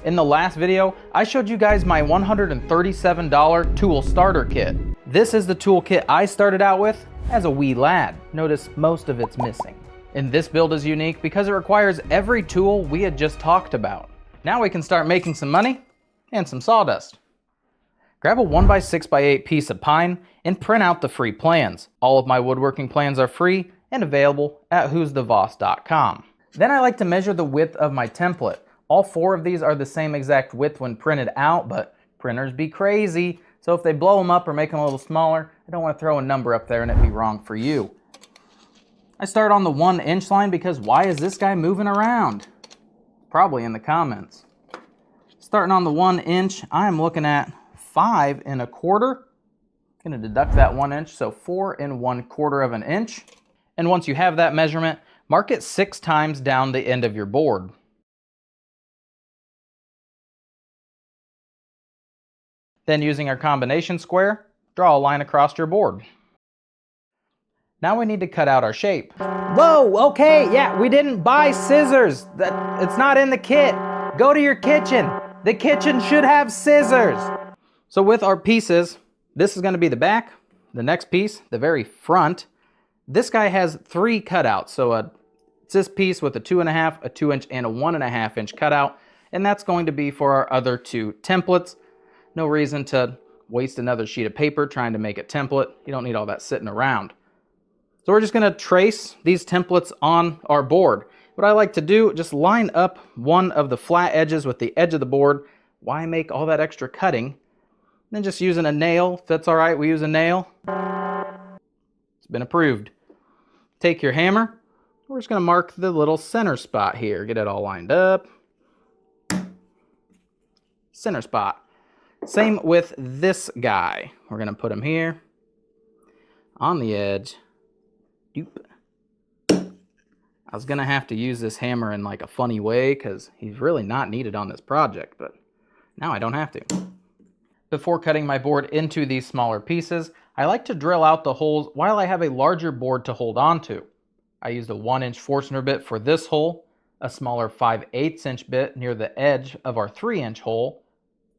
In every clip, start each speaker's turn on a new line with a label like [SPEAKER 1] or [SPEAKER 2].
[SPEAKER 1] In the last video, I showed you guys my $137 tool starter kit. This is the tool kit I started out with as a wee lad. Notice most of it's missing. And this build is unique because it requires every tool we had just talked about. Now we can start making some money and some sawdust. Grab a 1x6x8 piece of pine and print out the free plans. All of my woodworking plans are free and available at whosthevoss.com. Then I like to measure the width of my template. All 4 of these are the same exact width when printed out, but printers be crazy. So if they blow them up or make them a little smaller, I don't want to throw a number up there and it be wrong for you. I start on the 1-inch line because why is this guy moving around? Probably in the comments. Starting on the 1-inch, I am looking at 5 1/4. Gonna deduct that 1 inch, so 4 1/4 of an inch. And once you have that measurement, mark it 6 times down the end of your board. Then using our combination square, draw a line across your board. Now we need to cut out our shape. Whoa, okay, yeah, we didn't buy scissors. It's not in the kit. Go to your kitchen. The kitchen should have scissors. So with our pieces, this is gonna be the back, the next piece, the very front. This guy has 3 cutouts. So it's this piece with a 2.5, a 2-inch, and a 1.5-inch cutout. And that's going to be for our other 2 templates. No reason to waste another sheet of paper trying to make a template. You don't need all that sitting around. So we're just gonna trace these templates on our board. What I like to do, just line up one of the flat edges with the edge of the board. Why make all that extra cutting? Then just using a nail, if that's all right, we use a nail. It's been approved. Take your hammer. We're just gonna mark the little center spot here. Get it all lined up. Center spot. Same with this guy. We're gonna put him here on the edge. Doop. I was gonna have to use this hammer in like a funny way because he's really not needed on this project, but now I don't have to. Before cutting my board into these smaller pieces, I like to drill out the holes while I have a larger board to hold on to. I used a 1-inch Forstner bit for this hole, a smaller 5/8 bit near the edge of our 3-inch hole,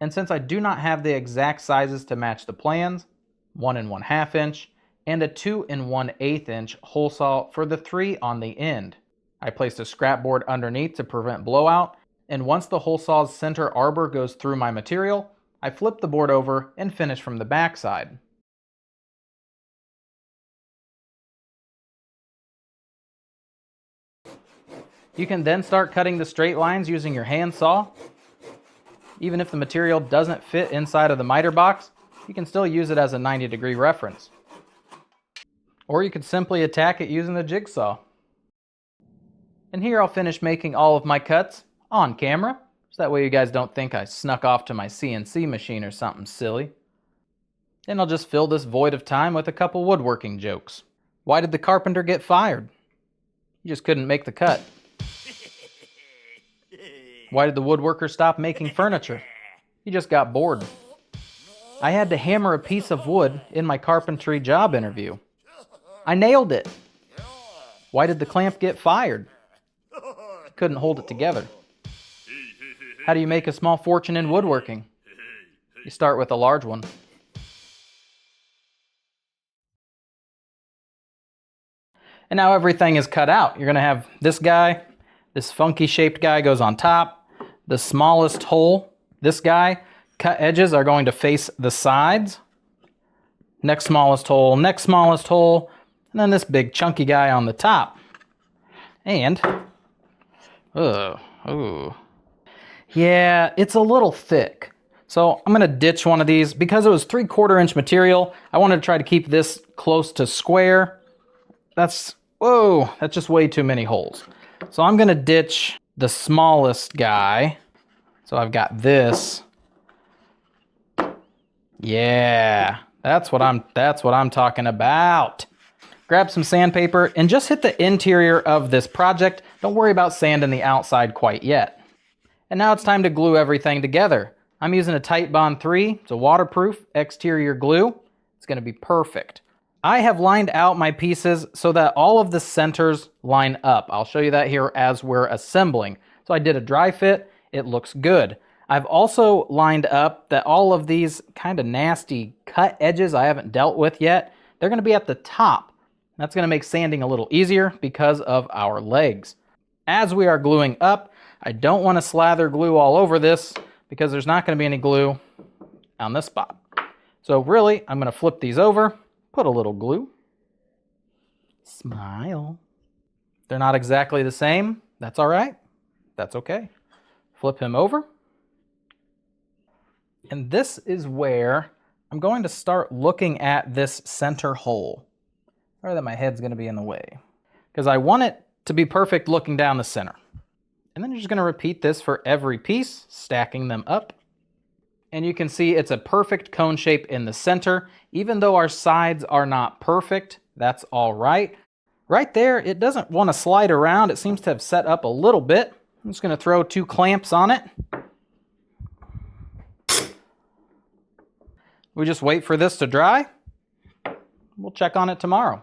[SPEAKER 1] and since I do not have the exact sizes to match the plans, 1 1/2 inch, and a 2 1/8 inch hole saw for the 3 on the end. I placed a scrap board underneath to prevent blowout, and once the hole saw's center arbor goes through my material, I flip the board over and finish from the back side. You can then start cutting the straight lines using your handsaw. Even if the material doesn't fit inside of the miter box, you can still use it as a 90-degree reference. Or you could simply attack it using the jigsaw. And here I'll finish making all of my cuts on camera, so that way you guys don't think I snuck off to my CNC machine or something silly. Then I'll just fill this void of time with a couple woodworking jokes. Why did the carpenter get fired? He just couldn't make the cut. Why did the woodworker stop making furniture? He just got bored. I had to hammer a piece of wood in my carpentry job interview. I nailed it. Why did the clamp get fired? Couldn't hold it together. How do you make a small fortune in woodworking? You start with a large one. And now everything is cut out. You're gonna have this guy, this funky shaped guy goes on top. The smallest hole, this guy, cut edges are going to face the sides. Next smallest hole, and then this big chunky guy on the top. And, yeah, it's a little thick. So I'm gonna ditch one of these. Because it was 3/4 inch material, I wanted to try to keep this close to square. That's just way too many holes. So I'm gonna ditch the smallest guy. So I've got this. Yeah, that's what I'm talking about. Grab some sandpaper and just hit the interior of this project. Don't worry about sanding the outside quite yet. And now it's time to glue everything together. I'm using a Titebond 3. It's a waterproof exterior glue. It's gonna be perfect. I have lined out my pieces so that all of the centers line up. I'll show you that here as we're assembling. So I did a dry fit. It looks good. I've also lined up that all of these kind of nasty cut edges I haven't dealt with yet, they're going to be at the top. That's going to make sanding a little easier because of our legs. As we are gluing up, I don't want to slather glue all over this because there's not going to be any glue on this spot. So really, I'm going to flip these over, put a little glue. Smile. They're not exactly the same. That's all right. That's okay. Flip him over. And this is where I'm going to start looking at this center hole. Sorry that my head's going to be in the way, because I want it to be perfect looking down the center. And then you're just going to repeat this for every piece, stacking them up. And you can see it's a perfect cone shape in the center. Even though our sides are not perfect, that's all right. Right there, it doesn't want to slide around. It seems to have set up a little bit. I'm just going to throw 2 clamps on it. We just wait for this to dry. We'll check on it tomorrow.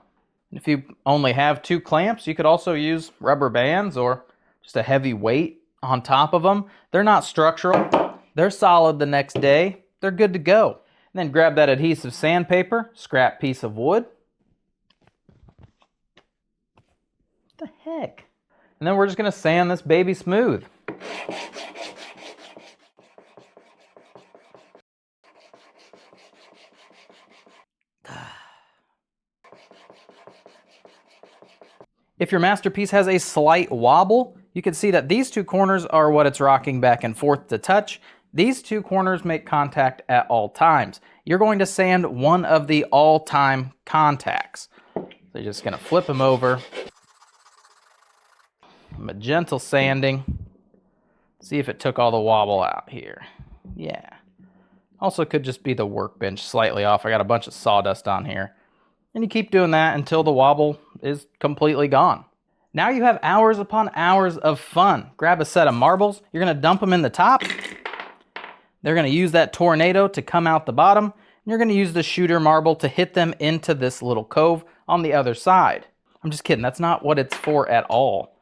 [SPEAKER 1] If you only have 2 clamps, you could also use rubber bands or just a heavy weight on top of them. They're not structural. They're solid the next day. They're good to go. And then grab that adhesive sandpaper, scrap piece of wood. What the heck? And then we're just going to sand this baby smooth. If your masterpiece has a slight wobble, you can see that these 2 corners are what it's rocking back and forth to touch. These 2 corners make contact at all times. You're going to sand one of the all-time contacts. So you're just going to flip them over. A gentle sanding. See if it took all the wobble out here. Yeah. Also could just be the workbench slightly off. I got a bunch of sawdust on here. And you keep doing that until the wobble is completely gone. Now you have hours upon hours of fun. Grab a set of marbles. You're going to dump them in the top. They're going to use that tornado to come out the bottom. And you're going to use the shooter marble to hit them into this little cove on the other side. I'm just kidding. That's not what it's for at all.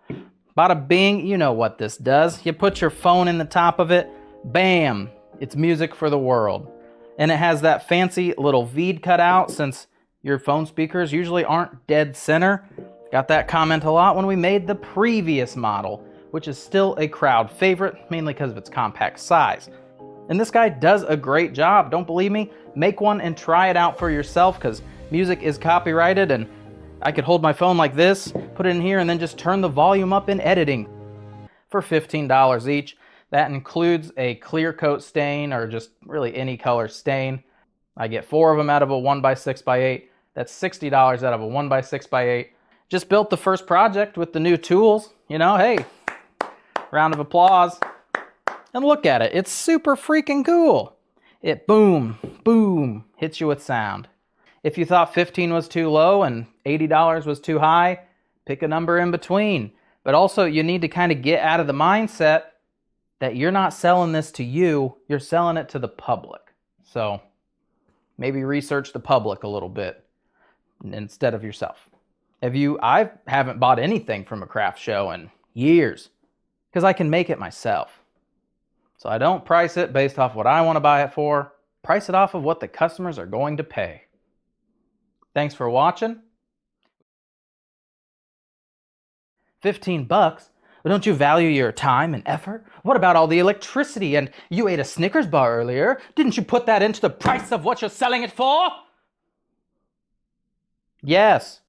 [SPEAKER 1] Bada bing, you know what this does. You put your phone in the top of it. Bam. It's music for the world. And it has that fancy little V cut out since your phone speakers usually aren't dead center. Got that comment a lot when we made the previous model, which is still a crowd favorite, mainly because of its compact size. And this guy does a great job. Don't believe me? Make one and try it out for yourself, because music is copyrighted, and I could hold my phone like this, put it in here, and then just turn the volume up in editing for $15 each. That includes a clear coat stain or just really any color stain. I get 4 of them out of a 1x6x8. That's $60 out of a 1x6x8. Just built the first project with the new tools. You know, hey, round of applause. And look at it. It's super freaking cool. It boom, boom, hits you with sound. If you thought 15 was too low and $80 was too high, pick a number in between. But also you need to kind of get out of the mindset that you're not selling this to you, you're selling it to the public. So maybe research the public a little bit instead of yourself. I haven't bought anything from a craft show in years because I can make it myself. So I don't price it based off what I want to buy it for. Price it off of what the customers are going to pay. Thanks for watching. 15 bucks? But don't you value your time and effort? What about all the electricity? And you ate a Snickers bar earlier. Didn't you put that into the price of what you're selling it for? Yes.